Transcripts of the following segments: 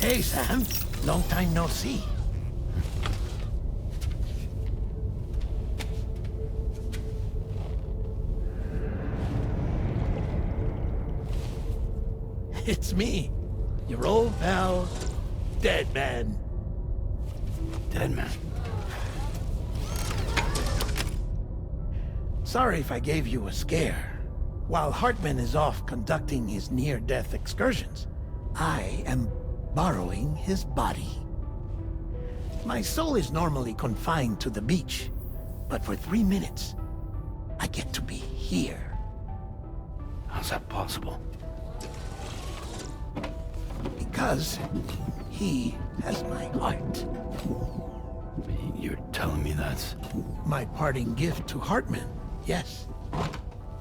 Hey, Sam. Long time no see. It's me, your old pal, Dead Man. Dead Man? Sorry if I gave you a scare. While Hartman is off conducting his near-death excursions, I am borrowing his body. My soul is normally confined to the beach, but for 3 minutes, I get to be here. How's that possible? Because he has my heart. You're telling me that's... My parting gift to Hartman, yes.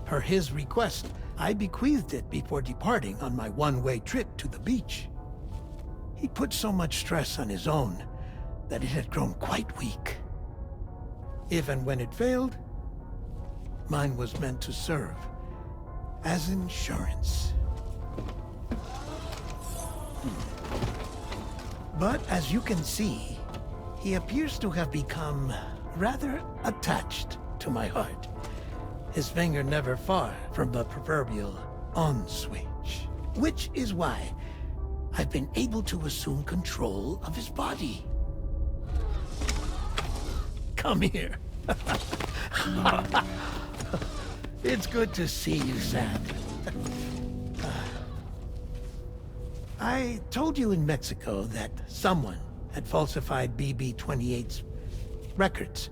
Per his request, I bequeathed it before departing on my one-way trip to the beach. He put so much stress on his own that it had grown quite weak. If and when it failed, mine was meant to serve as insurance. But as you can see, he appears to have become rather attached to my heart. His finger never far from the proverbial on switch. Which is why I've been able to assume control of his body. Come here. It's good to see you, Sam. I told you in Mexico that someone had falsified BB-28's records.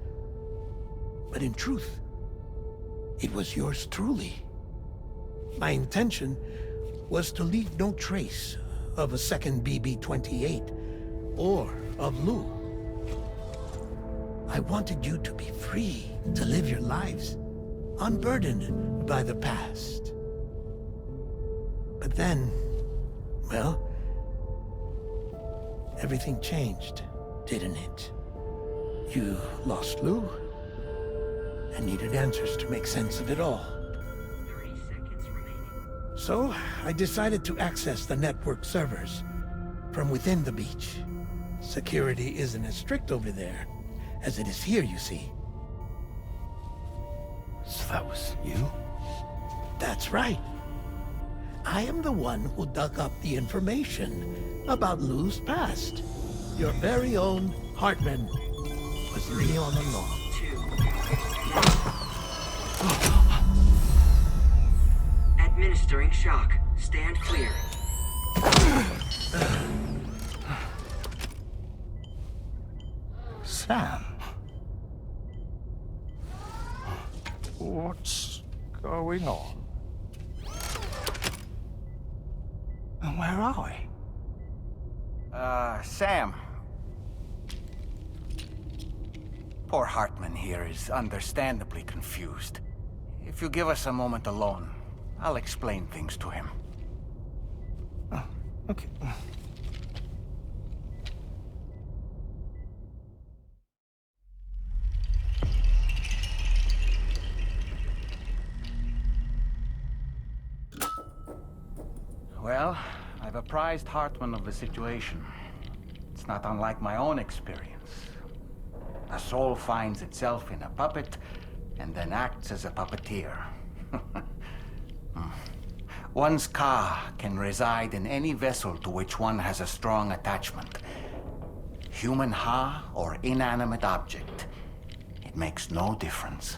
But in truth, it was yours truly. My intention was to leave no trace of a second BB-28 or of Lou. I wanted you to be free to live your lives, unburdened by the past. But then, well, everything changed, didn't it? You lost Lou, and needed answers to make sense of it all. 30 seconds remaining. So, I decided to access the network servers from within the beach. Security isn't as strict over there as it is here, you see. So that was you? That's right. I am the one who dug up the information about Lou's past. Your very own Hartman was me all along. 2. Administering shock. Stand clear. Sam? What's going on? And where are we? Sam. Poor Hartman here is understandably confused. If you give us a moment alone, I'll explain things to him. Oh, okay. Well, I've apprised Hartman of the situation. It's not unlike my own experience. A soul finds itself in a puppet, and then acts as a puppeteer. One's ka can reside in any vessel to which one has a strong attachment. Human ha or inanimate object. It makes no difference.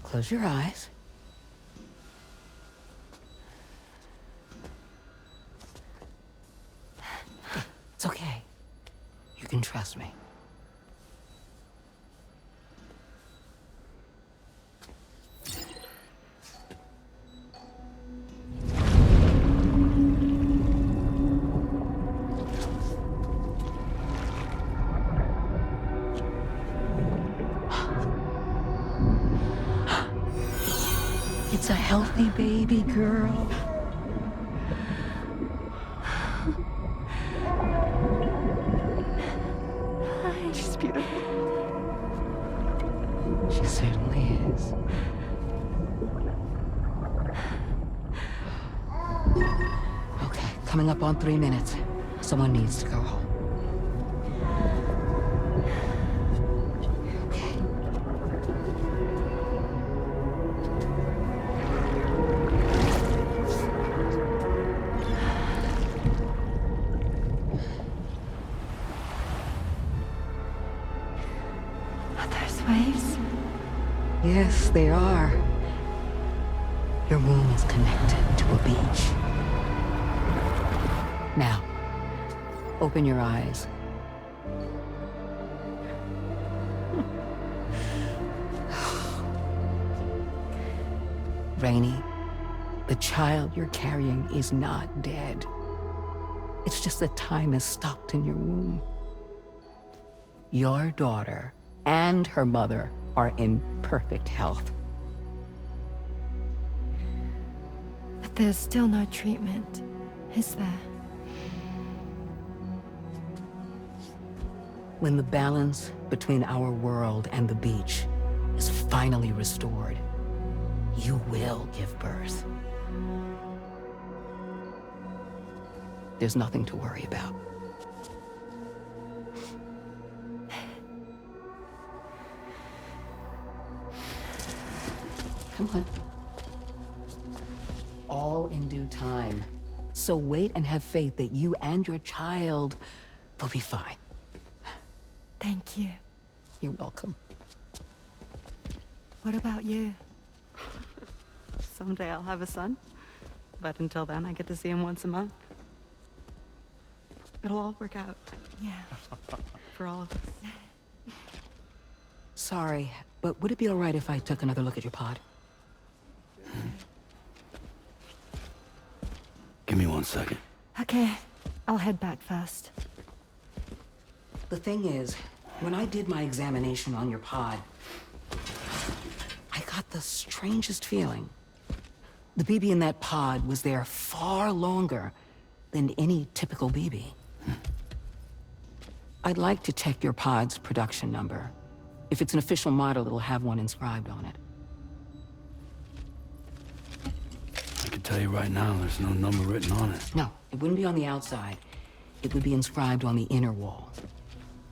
Close your eyes. It's okay. You can trust me. It's a healthy baby girl. She's beautiful. She certainly is. Okay, coming up on 3 minutes. Someone needs to go home. Waves? Yes, they are. Your womb is connected to a beach. Now, open your eyes. Rainey, the child you're carrying is not dead. It's just that time has stopped in your womb. Your daughter and her mother are in perfect health. But there's still no treatment, is there? When the balance between our world and the beach is finally restored, you will give birth. There's nothing to worry about. Come on. All in due time. So wait and have faith that you and your child will be fine. Thank you. You're welcome. What about you? Someday I'll have a son. But until then, I get to see him once a month. It'll all work out. Yeah. For all of us. Sorry, but would it be all right if I took another look at your pod? Give me 1 second. Okay, I'll head back first. The thing is, when I did my examination on your pod, I got the strangest feeling. The BB in that pod was there far longer than any typical BB. I'd like to check your pod's production number. If it's an official model, it'll have one inscribed on it. I can tell you right now, there's no number written on it. No, it wouldn't be on the outside. It would be inscribed on the inner wall.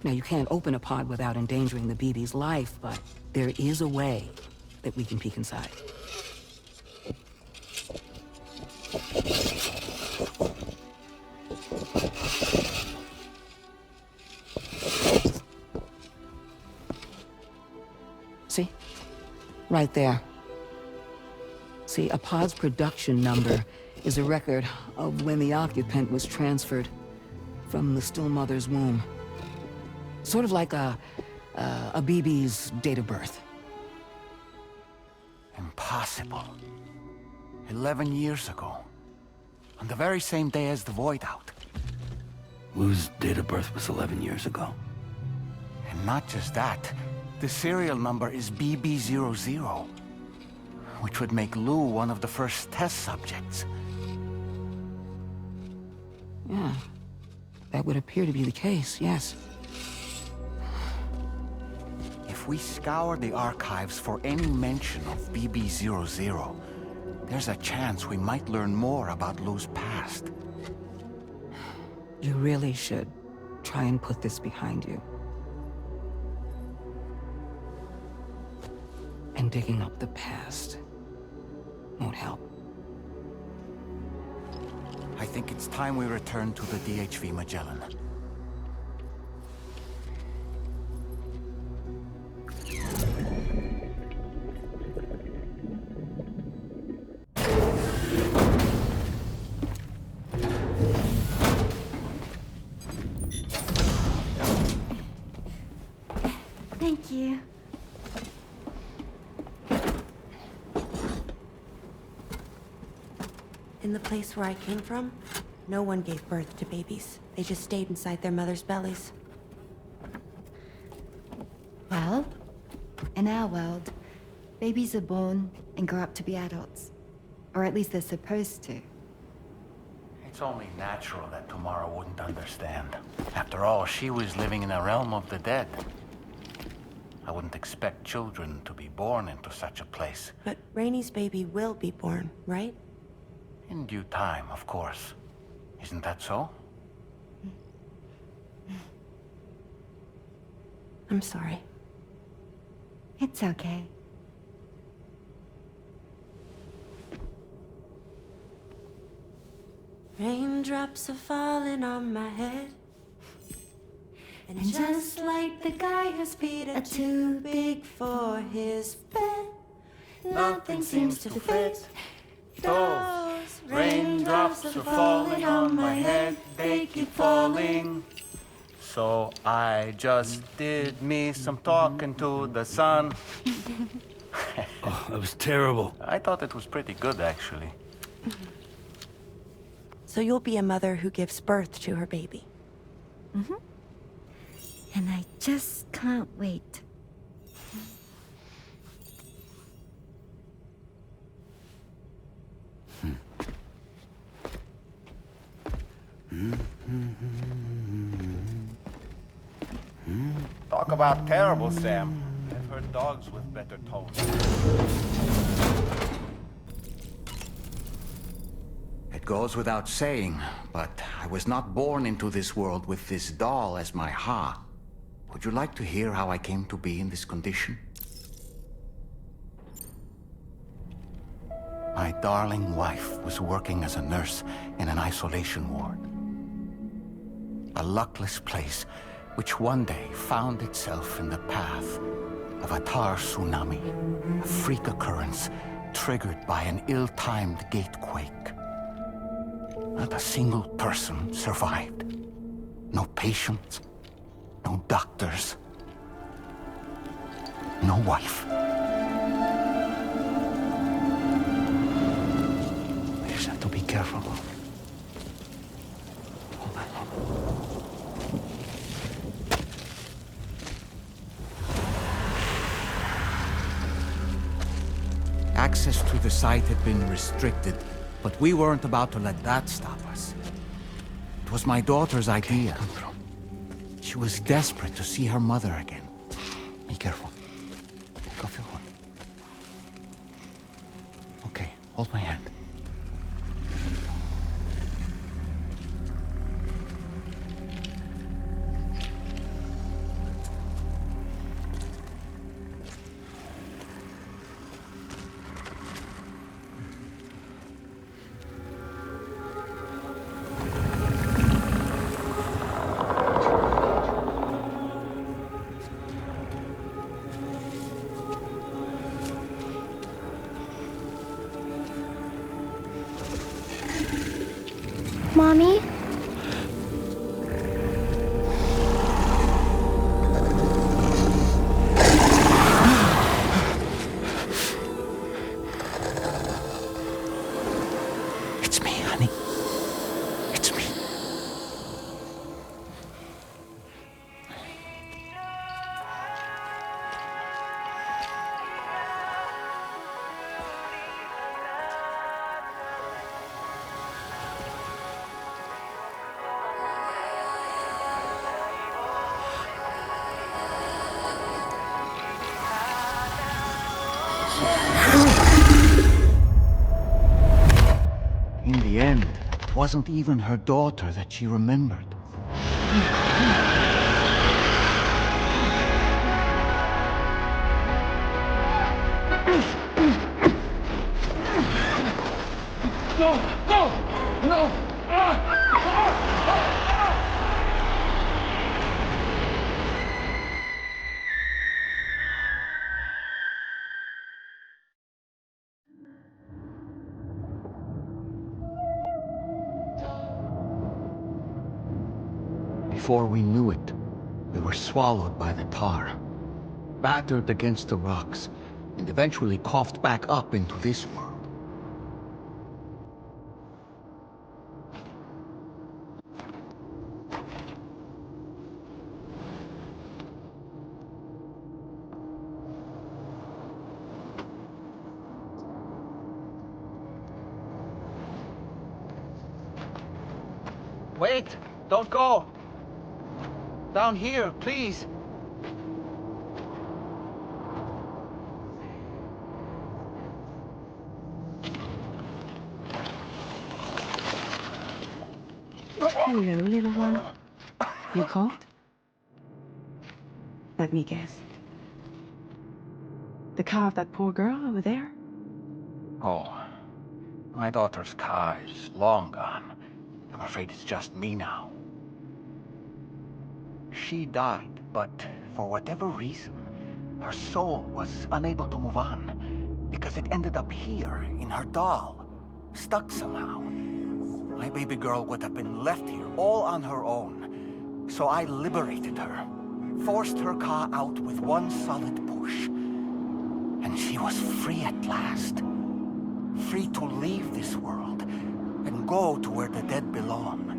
Now, you can't open a pod without endangering the BB's life, but there is a way that we can peek inside. See? Right there. See, a pod's production number is a record of when the occupant was transferred from the still mother's womb. Sort of like a BB's date of birth. Impossible. 11 years ago. On the very same day as the Void Out. Lou's date of birth was 11 years ago. And not just that. The serial number is BB00. Which would make Lou one of the first test subjects. Yeah. That would appear to be the case, yes. If we scour the archives for any mention of BB-00, there's a chance we might learn more about Lou's past. You really should try and put this behind you. And digging up the past won't help. I think it's time we return to the DHV Magellan. Thank you. In the place where I came from, no one gave birth to babies. They just stayed inside their mother's bellies. Well, in our world, babies are born and grow up to be adults. Or at least they're supposed to. It's only natural that Tamara wouldn't understand. After all, she was living in a realm of the dead. I wouldn't expect children to be born into such a place. But Rainey's baby will be born, right? In due time, of course. Isn't that so? I'm sorry. It's okay. Raindrops are falling on my head. And just like the guy whose feet are too big for his bed, nothing seems to fit. Those raindrops are falling on my head, they keep falling. So I just did me some talking to the sun. Oh, that was terrible. I thought it was pretty good, actually. So you'll be a mother who gives birth to her baby. Mm-hmm. And I just can't wait. Talk about terrible, Sam. I've heard dogs with better tones. It goes without saying, but I was not born into this world with this doll as my Ha. Would you like to hear how I came to be in this condition? My darling wife was working as a nurse in an isolation ward. A luckless place which one day found itself in the path of a tar tsunami, a freak occurrence triggered by an ill-timed gatequake. Not a single person survived. No patients, no doctors, no wife. We just have to be careful. Hold on. Access to the site had been restricted, but we weren't about to let that stop us. It was my daughter's idea. She was desperate to see her mother again. Be careful. Go feel one. Okay, hold my hand. Mommy? It's me, honey. It's me. end, it wasn't even her daughter that she remembered. No! No! No! Before we knew it, we were swallowed by the tar, battered against the rocks, and eventually coughed back up into this world. Wait! Don't go! Down here, please! Hello, little one. You cold? Let me guess. The car of that poor girl over there? Oh, my daughter's car is long gone. I'm afraid it's just me now. She died, but for whatever reason, her soul was unable to move on because it ended up here in her doll, stuck somehow. My baby girl would have been left here all on her own. So I liberated her, forced her car out with one solid push. And she was free at last. Free to leave this world and go to where the dead belong.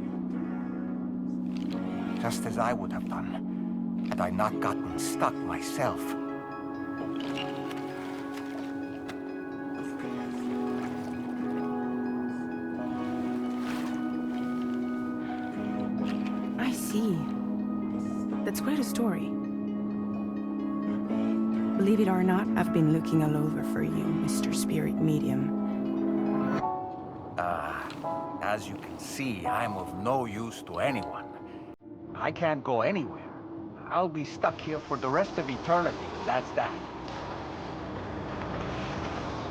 Just as I would have done, had I not gotten stuck myself. I see. That's quite a story. Believe it or not, I've been looking all over for you, Mr. Spirit Medium. As you can see, I'm of no use to anyone. I can't go anywhere. I'll be stuck here for the rest of eternity, that's that.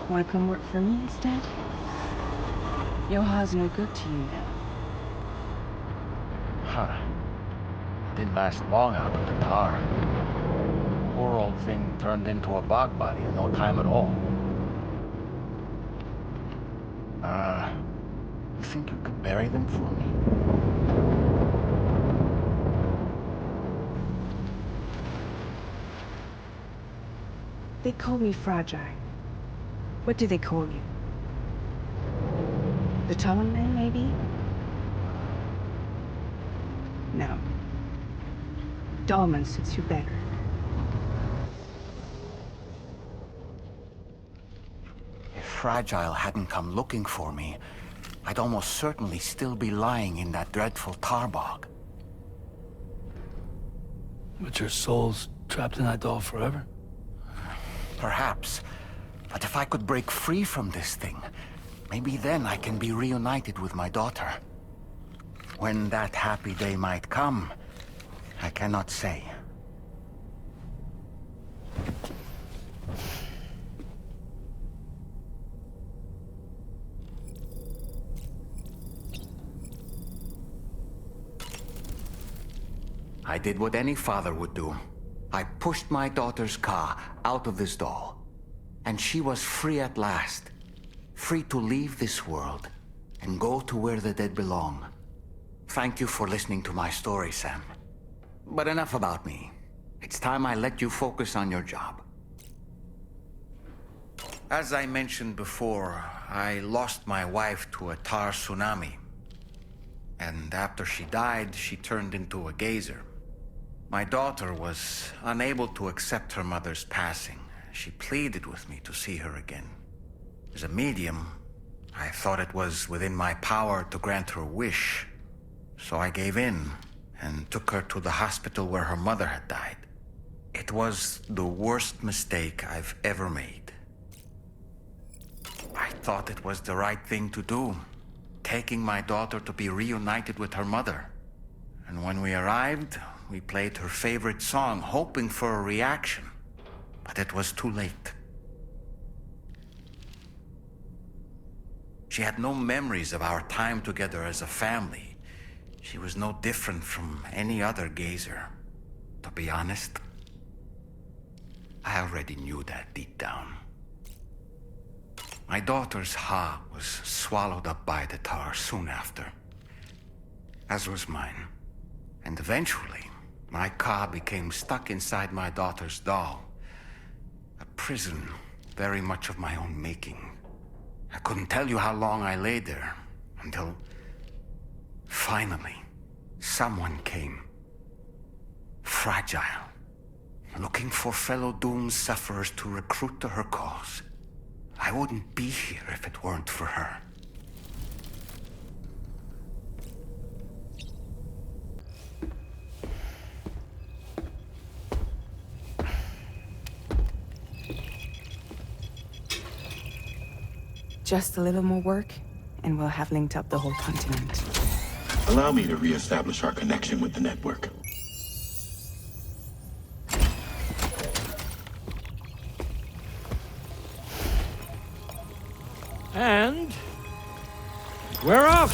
Wanna come work for me instead? Yoha's no good to you now. Huh. Didn't last long out of the tar. Poor old thing turned into a bog body in no time at all. You think you could bury them for me? They call me fragile. What do they call you? The Talon Man, maybe? No. Dollman suits you better. If Fragile hadn't come looking for me, I'd almost certainly still be lying in that dreadful tar bog. But your soul's trapped in that doll forever? Perhaps. But if I could break free from this thing, maybe then I can be reunited with my daughter. When that happy day might come, I cannot say. I did what any father would do. I pushed my daughter's car out of this doll. And she was free at last. Free to leave this world and go to where the dead belong. Thank you for listening to my story, Sam. But enough about me. It's time I let you focus on your job. As I mentioned before, I lost my wife to a tar tsunami. And after she died, she turned into a geyser. My daughter was unable to accept her mother's passing. She pleaded with me to see her again. As a medium, I thought it was within my power to grant her wish. So I gave in and took her to the hospital where her mother had died. It was the worst mistake I've ever made. I thought it was the right thing to do. taking my daughter to be reunited with her mother. And when we arrived, we played her favorite song, hoping for a reaction. But it was too late. She had no memories of our time together as a family. She was no different from any other gazer. To be honest, I already knew that deep down. My daughter's heart was swallowed up by the tar soon after, as was mine. And eventually, my car became stuck inside my daughter's doll. A prison very much of my own making. I couldn't tell you how long I lay there, until finally, someone came. Fragile, looking for fellow doomed sufferers to recruit to her cause. I wouldn't be here if it weren't for her. Just a little more work, and we'll have linked up the whole continent. Allow me to reestablish our connection with the network. And we're off!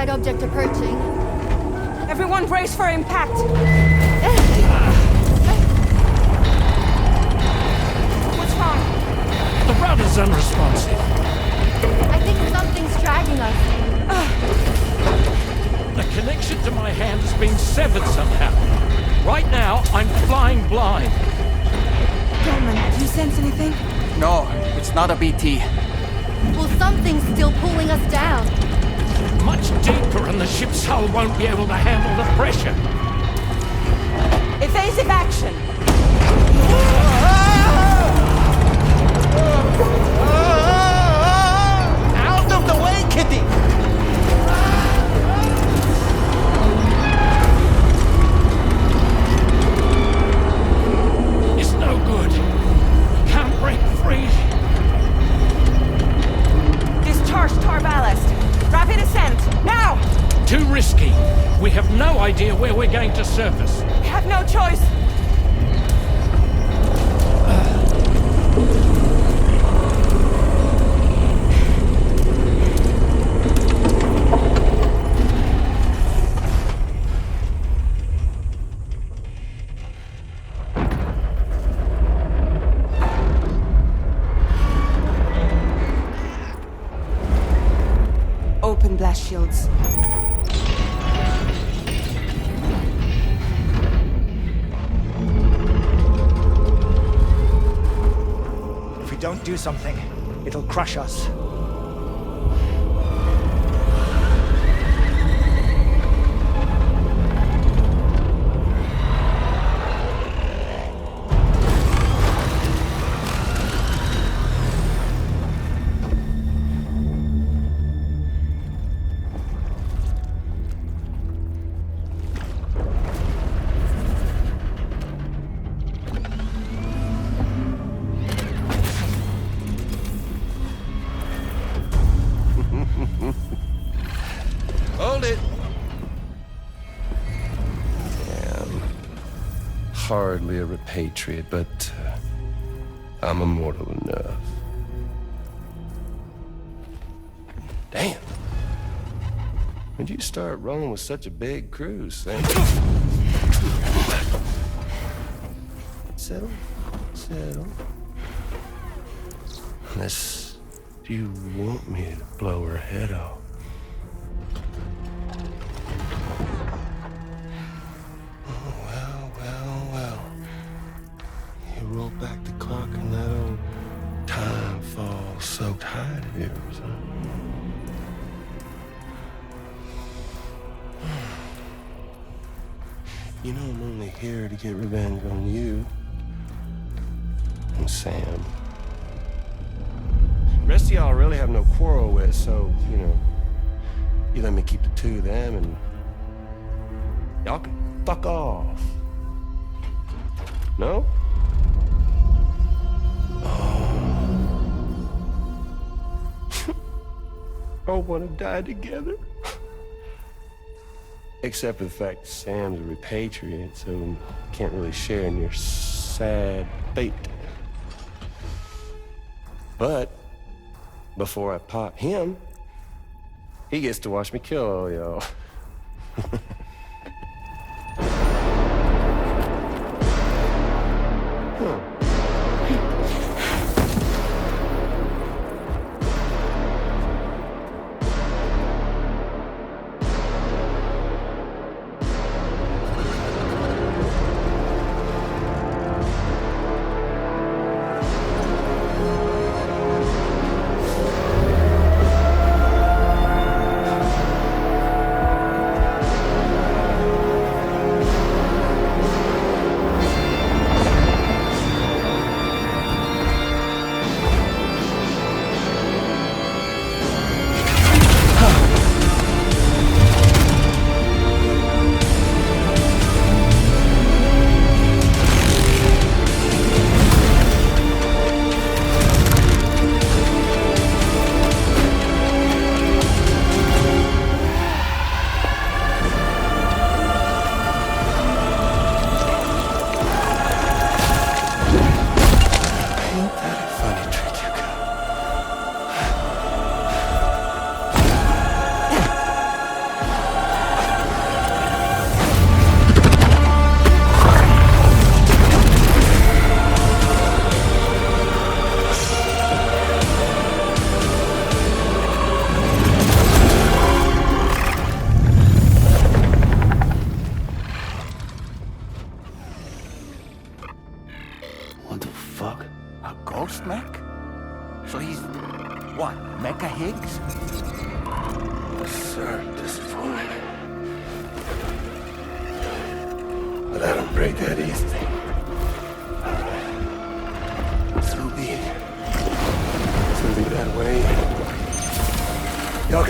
Object approaching. Everyone brace for impact! What's wrong? The rudder's unresponsive. I think something's dragging us. The connection to my hand has been severed somehow. Right now, I'm flying blind. Dolman, do you sense anything? No, it's not a BT. Well, something's still pulling us down. Much deeper, and the ship's hull won't be able to handle the pressure. Evasive action! Out of the way, Kitty! It's no good. Can't break free. Discharge tar ballast. Rapid ascent, now! Too risky. We have no idea where we're going to surface. We have no choice. Open blast shields. If we don't do something, it'll crush us. Hold it! Damn. Hardly a repatriate, but I'm immortal enough. Damn. When'd you start rolling with such a big crew, Sam? settle. Unless you want me to blow her head off. Well. You roll back the clock and that old time-fall-soaked hide of yours, huh? You know I'm only here to get revenge on you. And Sam. The rest of y'all I really have no quarrel with, so, you know, you let me keep the two of them and y'all can fuck off. No? Oh, want to die together? Except for the fact that Sam's a repatriate, so he can't really share in your sad fate. But before I pop him, he gets to watch me kill all y'all.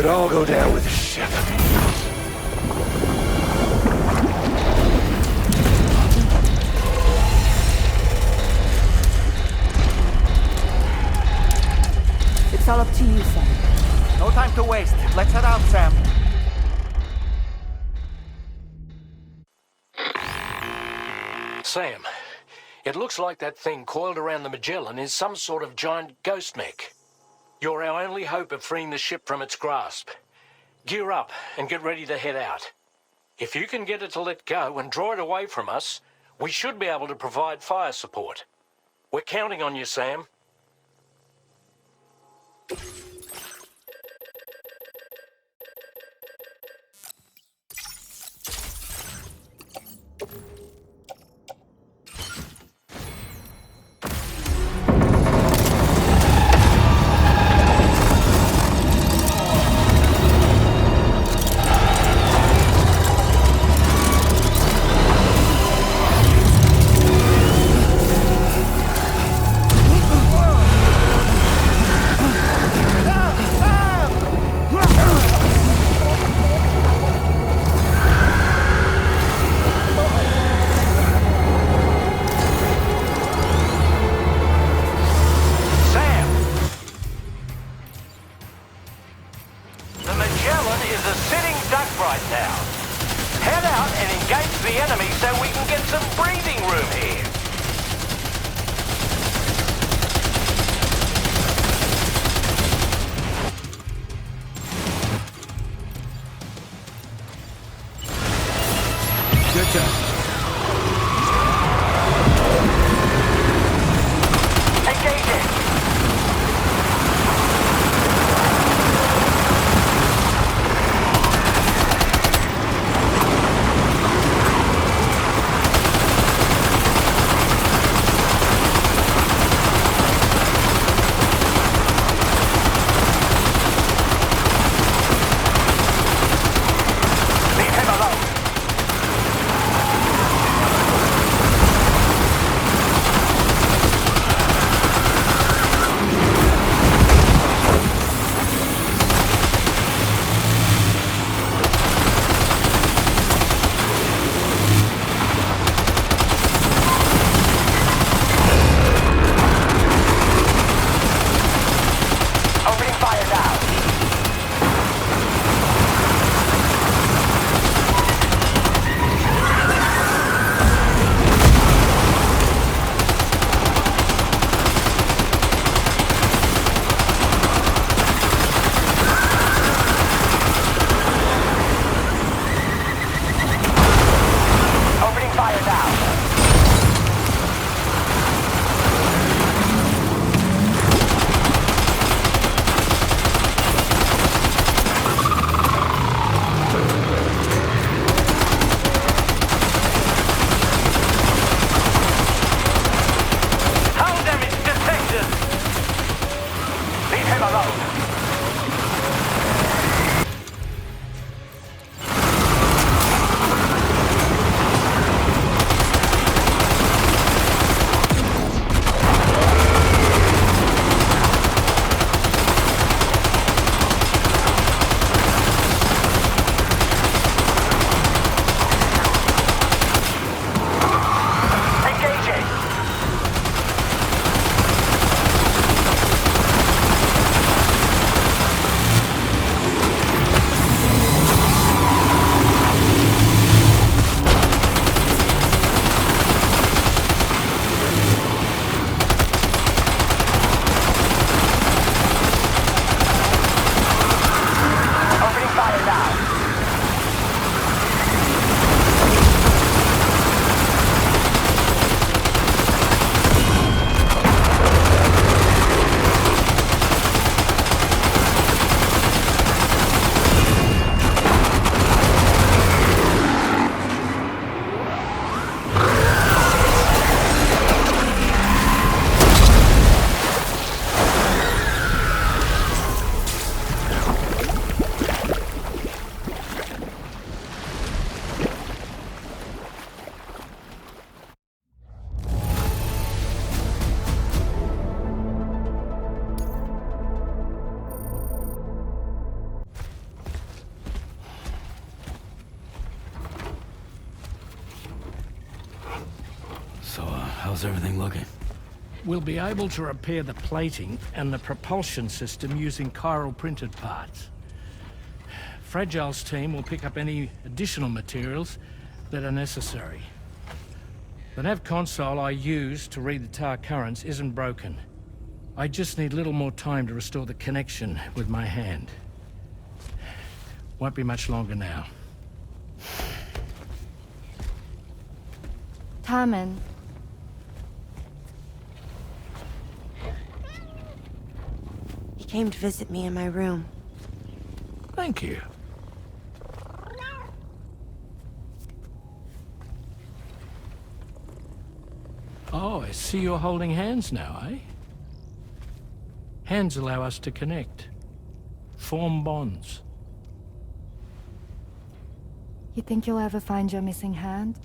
All go down with the ship. It's all up to you, Sam. No time to waste. Let's head out, Sam. Sam, it looks like that thing coiled around the Magellan is some sort of giant ghost mech. You're our only hope of freeing the ship from its grasp. Gear up and get ready to head out. If you can get it to let go and draw it away from us, we should be able to provide fire support. We're counting on you, Sam. How's everything looking? We'll be able to repair the plating and the propulsion system using chiral printed parts. Fragile's team will pick up any additional materials that are necessary. The nav console I use to read the tower currents isn't broken. I just need a little more time to restore the connection with my hand. Won't be much longer now. Tarman. He came to visit me in my room. Thank you. Oh, I see you're holding hands now, eh? Hands allow us to connect. Form bonds. You think you'll ever find your missing hand?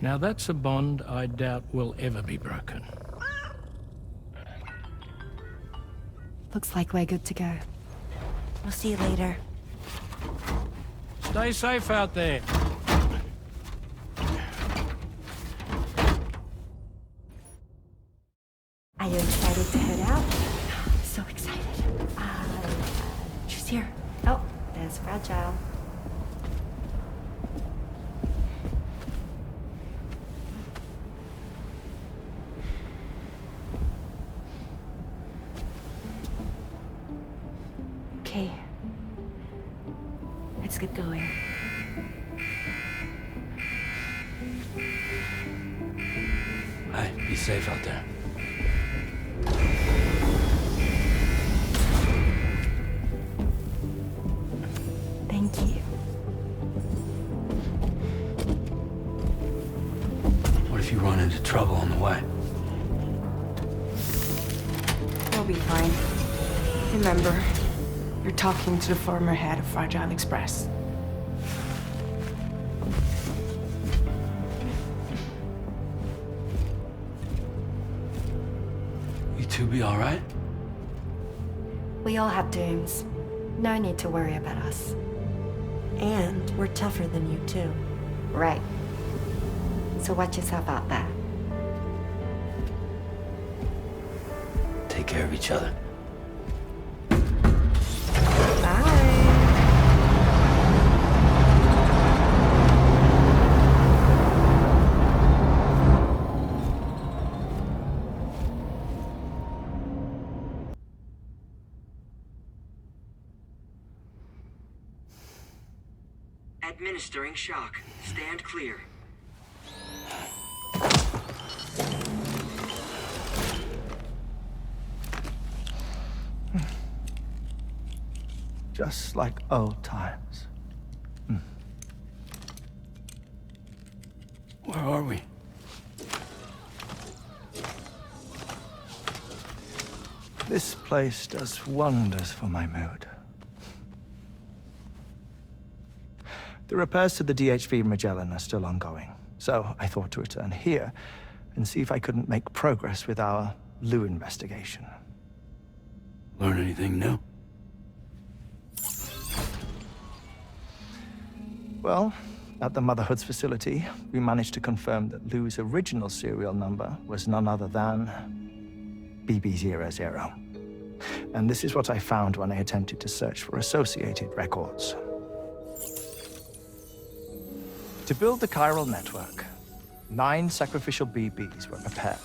Now that's a bond I doubt will ever be broken. Looks like we're good to go. We'll see you later. Stay safe out there. Are you excited to head out? So excited. She's here. Oh, there's Fragile. Okay. Let's get going. Hey, be safe out there. Thank you. What if you run into trouble on the way? We'll be fine. Remember, you're talking to the former head of Fragile Express. You two be all right? We all have dooms. No need to worry about us. And we're tougher than you, too. Right. So watch yourself out there. Take care of each other. Administering shock. Stand clear. Just like old times. Where are we? This place does wonders for my mood. The repairs to the DHV Magellan are still ongoing, so I thought to return here and see if I couldn't make progress with our Lou investigation. Learn anything new? Well, at the Motherhood's facility, we managed to confirm that Lou's original serial number was none other than BB00. And this is what I found when I attempted to search for associated records. To build the chiral network, 9 sacrificial BBs were prepared.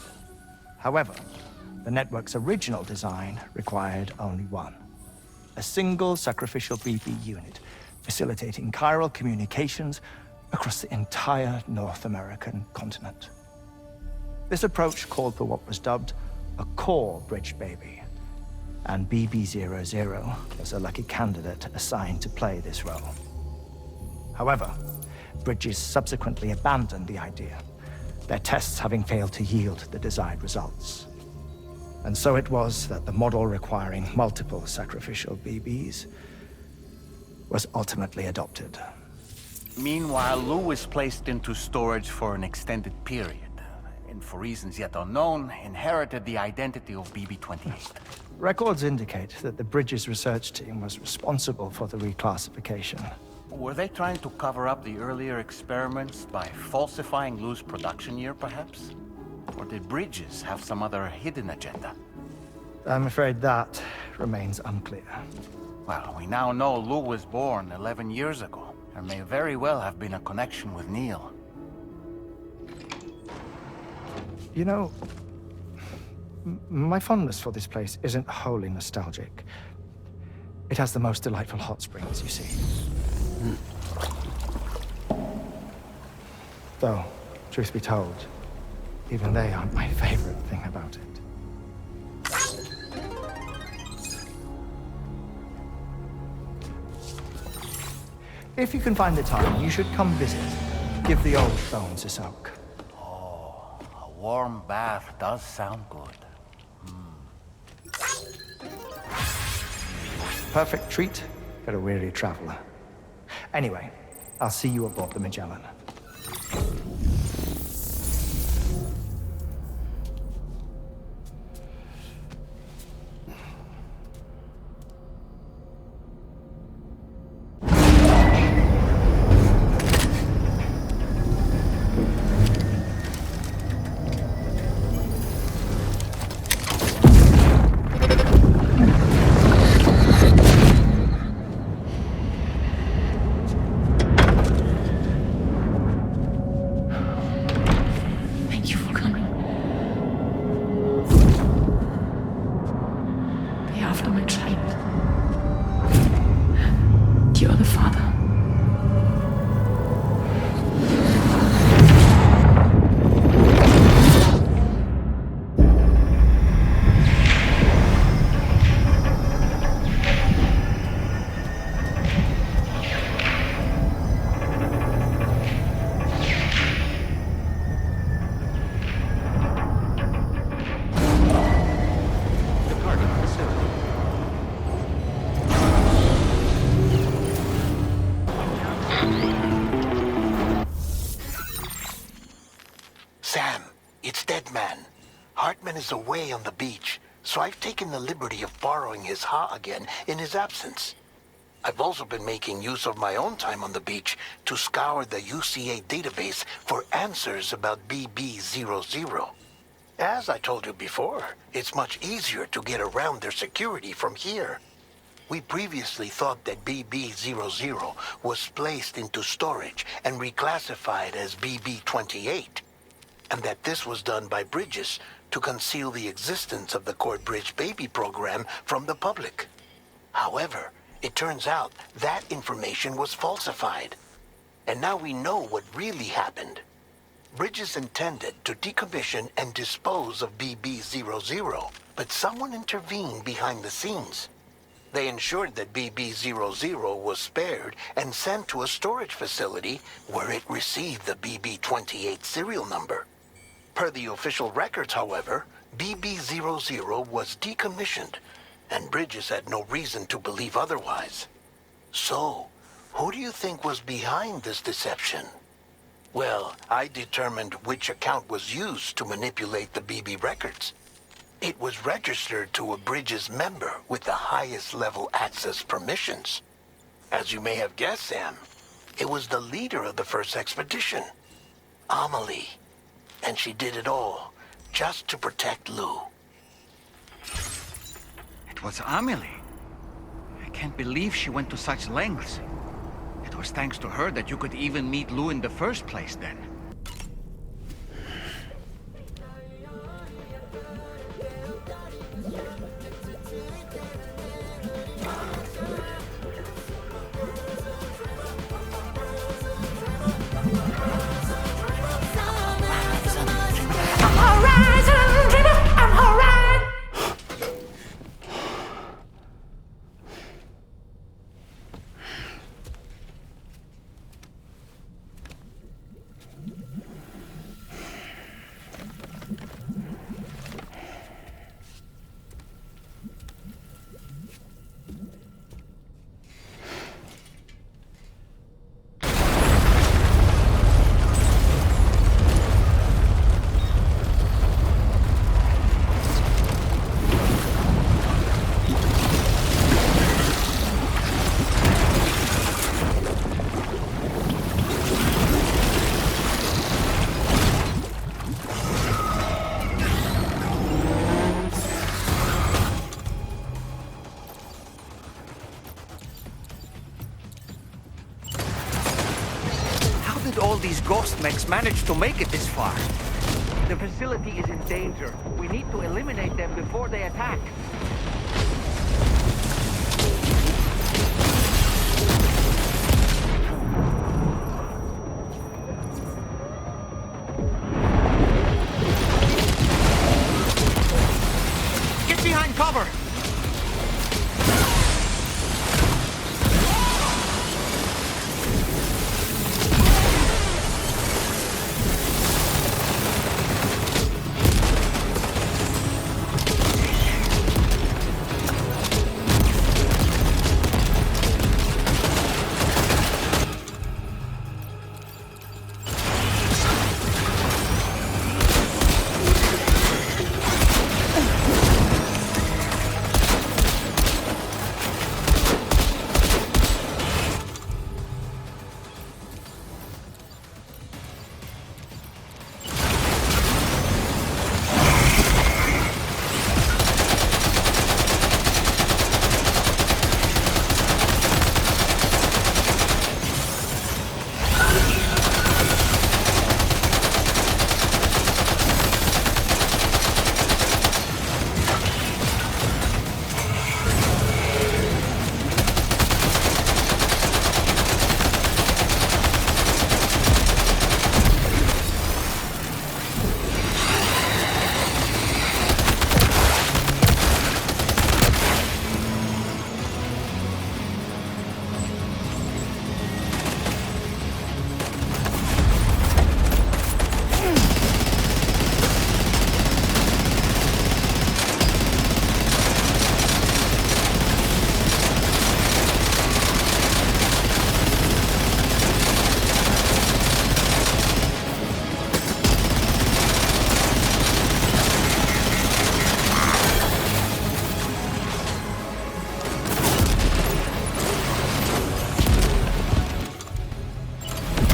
However, the network's original design required only 1. A single sacrificial BB unit, facilitating chiral communications across the entire North American continent. This approach called for what was dubbed a core bridge baby, and BB00 was a lucky candidate assigned to play this role. However, Bridges subsequently abandoned the idea, their tests having failed to yield the desired results. And so it was that the model requiring multiple sacrificial BBs was ultimately adopted. Meanwhile, Lou was placed into storage for an extended period, and for reasons yet unknown, inherited the identity of BB-28. Records indicate that the Bridges research team was responsible for the reclassification. Were they trying to cover up the earlier experiments by falsifying Lou's production year, perhaps? Or did Bridges have some other hidden agenda? I'm afraid that remains unclear. Well, we now know Lou was born 11 years ago. There may very well have been a connection with Neil. You know, my fondness for this place isn't wholly nostalgic. It has the most delightful hot springs, you see. Though, truth be told, even they aren't my favorite thing about it. If you can find the time, you should come visit. Give the old bones a soak. Oh, a warm bath does sound good. Perfect treat for a weary traveler. Anyway, I'll see you aboard the Magellan. Sam, it's Deadman. Hartman is away on the beach, so I've taken the liberty of borrowing his Ha again in his absence. I've also been making use of my own time on the beach to scour the UCA database for answers about BB-00. As I told you before, it's much easier to get around their security from here. We previously thought that BB-00 was placed into storage and reclassified as BB-28, and that this was done by Bridges to conceal the existence of the Cord Bridge baby program from the public. However, it turns out that information was falsified, and now we know what really happened. Bridges intended to decommission and dispose of BB-00, but someone intervened behind the scenes. They ensured that BB-00 was spared and sent to a storage facility where it received the BB-28 serial number. Per the official records, however, BB-00 was decommissioned, and Bridges had no reason to believe otherwise. So, who do you think was behind this deception? Well, I determined which account was used to manipulate the BB records. It was registered to a Bridges member with the highest level access permissions. As you may have guessed, Sam, it was the leader of the first expedition, Amelie. And she did it all just to protect Lou. It was Amelie. I can't believe she went to such lengths. It was thanks to her that you could even meet Lou in the first place, then. ghost mechs managed to make it this far? The facility is in danger. We need to eliminate them before they attack. Get behind cover!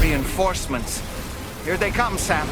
Reinforcements. Here they come, Sam.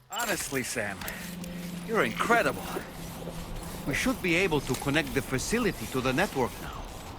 Honestly, Sam, you're incredible. We should be able to connect the facility to the network now.